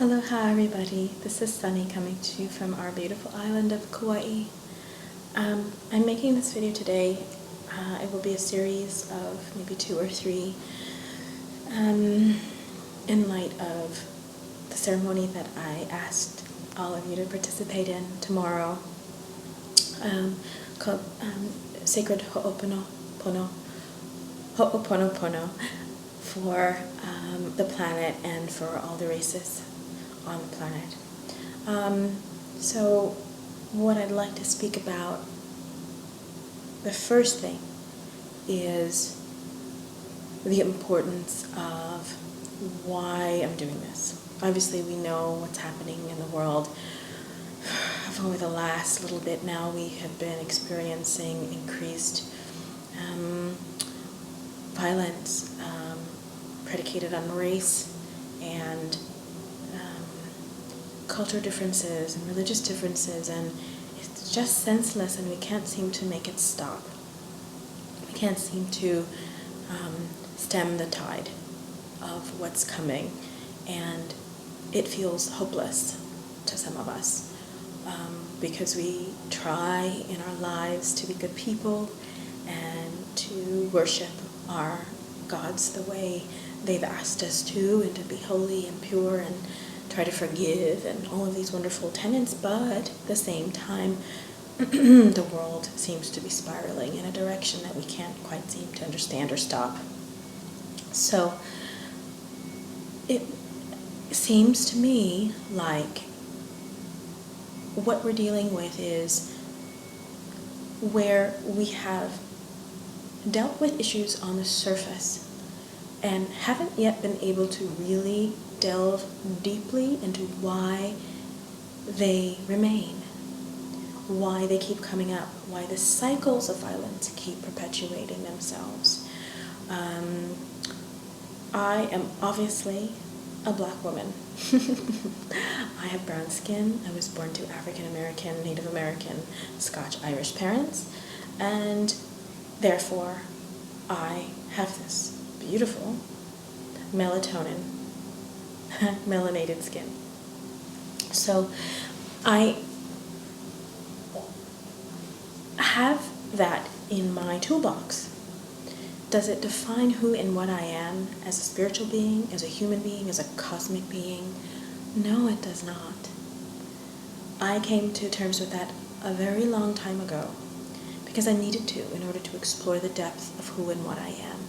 Aloha everybody, this is Sunny coming to you from our beautiful island of Kauai. I'm making this video today. It will be a series of maybe 2 or 3 in light of the ceremony that I asked all of you to participate in tomorrow, called Sacred Ho'oponopono for the planet and for all the races on the planet. So what I'd like to speak about, the first thing is the importance of why I'm doing this. Obviously we know what's happening in the world. Over the last little bit now we have been experiencing increased violence predicated on race and cultural differences and religious differences, and it's just senseless, and we can't seem to make it stop. We can't seem to stem the tide of what's coming, and it feels hopeless to some of us because we try in our lives to be good people and to worship our gods the way they've asked us to, and to be holy and pure and try to forgive and all of these wonderful tenets, but at the same time the world seems to be spiraling in a direction that we can't quite seem to understand or stop. So it seems to me like what we're dealing with is where we have dealt with issues on the surface and haven't yet been able to really delve deeply into why they remain, why they keep coming up, why the cycles of violence keep perpetuating themselves. I am obviously a black woman. I have brown skin. I was born to African American, Native American, Scotch-Irish parents, and therefore I have this beautiful melanated skin. So I have that in my toolbox. Does it define who and what I am as a spiritual being, as a human being, as a cosmic being? No, it does not. I came to terms with that a very long time ago because I needed to in order to explore the depth of who and what I am.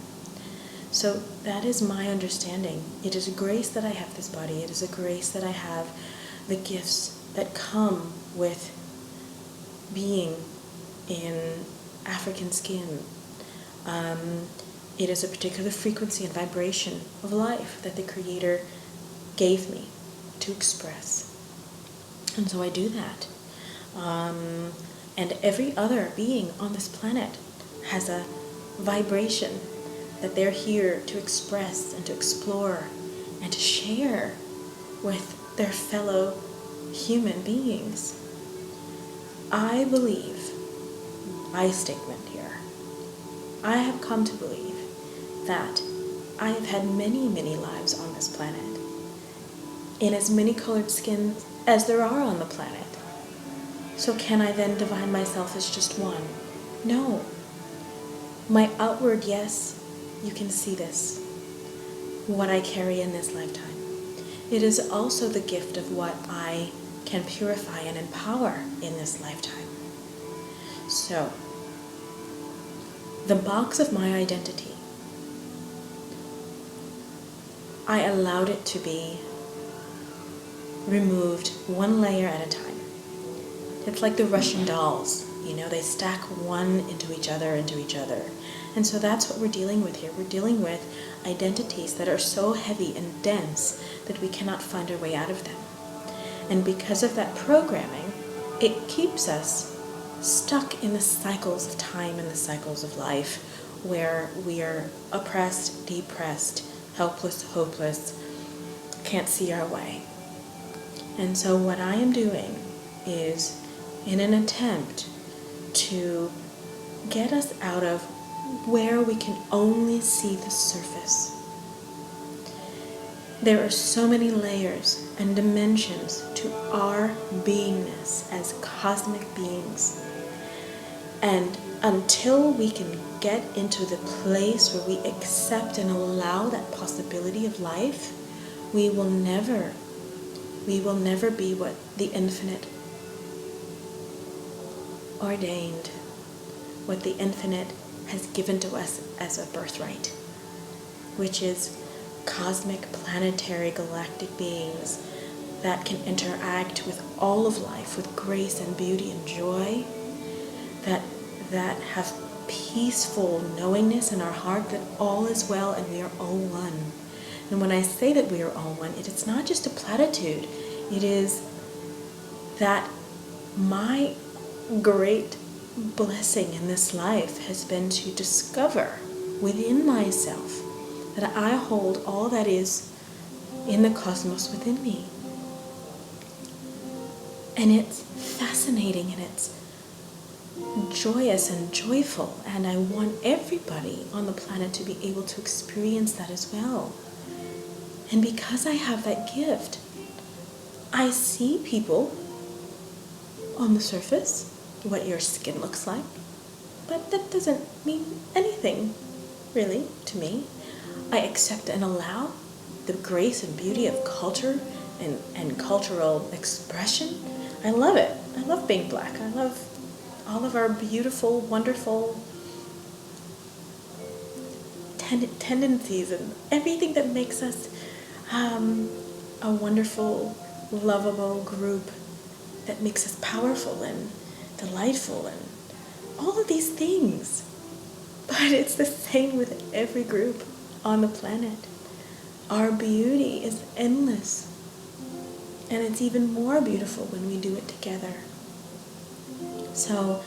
So that is my understanding. It is a grace that I have this body. It is a grace that I have the gifts that come with being in African skin. It is a particular frequency and vibration of life that the Creator gave me to express. And so I do that. And every other being on this planet has a vibration that they're here to express and to explore and to share with their fellow human beings. I believe, my statement here, I have come to believe that I have had many, many lives on this planet, in as many colored skins as there are on the planet. So can I then define myself as just one? No. My outward, yes, you can see this, what I carry in this lifetime. It is also the gift of what I can purify and empower in this lifetime. So, the box of my identity, I allowed it to be removed one layer at a time. It's like the Russian dolls, you know, they stack one into each other. And so that's what we're dealing with here. We're dealing with identities that are so heavy and dense that we cannot find our way out of them. And because of that programming, it keeps us stuck in the cycles of time and the cycles of life where we are oppressed, depressed, helpless, hopeless, can't see our way. And so what I am doing is, in an attempt to get us out of where we can only see the surface, There are so many layers and dimensions to our beingness as cosmic beings. And until we can get into the place where we accept and allow that possibility of life, we will never be what the infinite ordained, what the infinite has given to us as a birthright, which is cosmic, planetary, galactic beings that can interact with all of life with grace and beauty and joy, that have peaceful knowingness in our heart that all is well and we are all one. And when I say that we are all one, it's not just a platitude. It is that my great blessing in this life has been to discover within myself that I hold all that is in the cosmos within me. And it's fascinating and it's joyous and joyful, and I want everybody on the planet to be able to experience that as well. And because I have that gift, I see people on the surface, what your skin looks like, but that doesn't mean anything really to me. I accept and allow the grace and beauty of culture and cultural expression. I love it. I love being Black. I love all of our beautiful, wonderful tendencies and everything that makes us a wonderful, lovable group, that makes us powerful and delightful and all of these things. But it's the same with every group on the planet. Our beauty is endless, and it's even more beautiful when we do it together. So,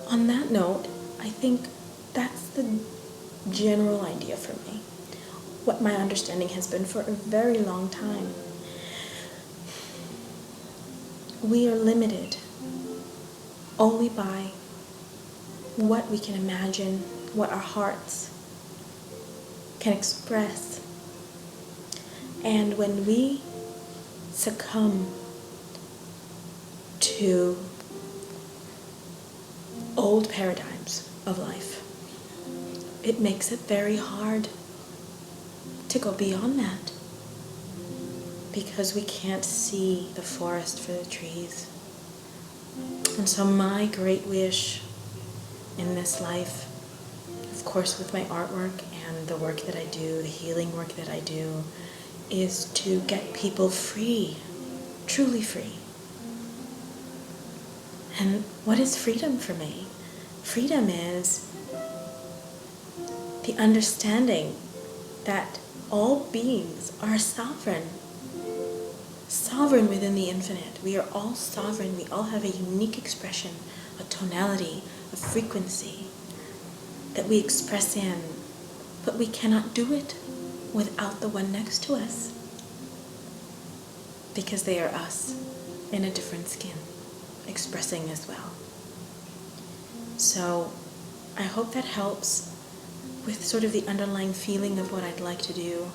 on that note, I think that's the general idea for me. What my understanding has been for a very long time. We are limited only by what we can imagine, what our hearts can express. And when we succumb to old paradigms of life, it makes it very hard to go beyond that, because we can't see the forest for the trees. And so my great wish in this life, of course with my artwork and the work that I do, the healing work that I do, is to get people free, truly free. And what is freedom for me? Freedom is the understanding that all beings are sovereign within the infinite. We are all sovereign. We all have a unique expression, a tonality, a frequency that we express in, but we cannot do it without the one next to us, because they are us in a different skin, expressing as well. So I hope that helps with sort of the underlying feeling of what I'd like to do.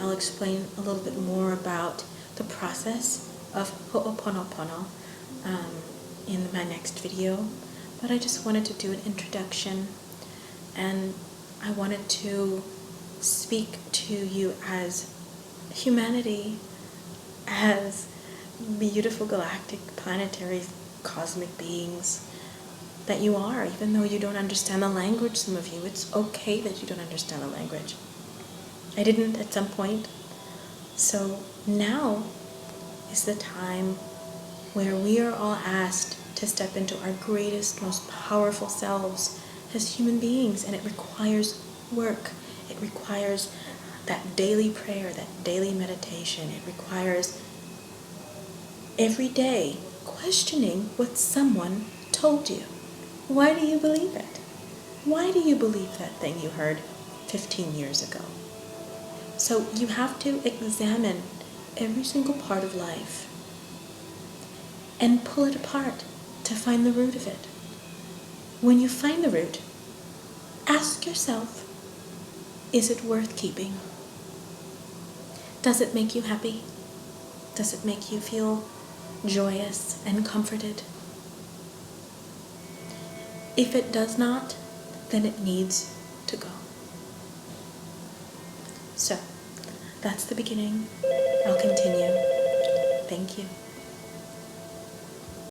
I'll explain a little bit more about the process of Ho'oponopono in my next video, but I just wanted to do an introduction, and I wanted to speak to you as humanity, as beautiful galactic, planetary, cosmic beings that you are, even though you don't understand the language, some of you. It's okay that you don't understand the language. I didn't at some point. So now is the time where we are all asked to step into our greatest, most powerful selves as human beings, and it requires work. It requires that daily prayer, that daily meditation. It requires every day questioning what someone told you. Why do you believe it? Why do you believe that thing you heard 15 years ago? So you have to examine every single part of life and pull it apart to find the root of it. When you find the root, ask yourself, Is it worth keeping? Does it make you happy? Does it make you feel joyous and comforted? If it does not, then it needs to go. So, that's the beginning. I'll continue. Thank you.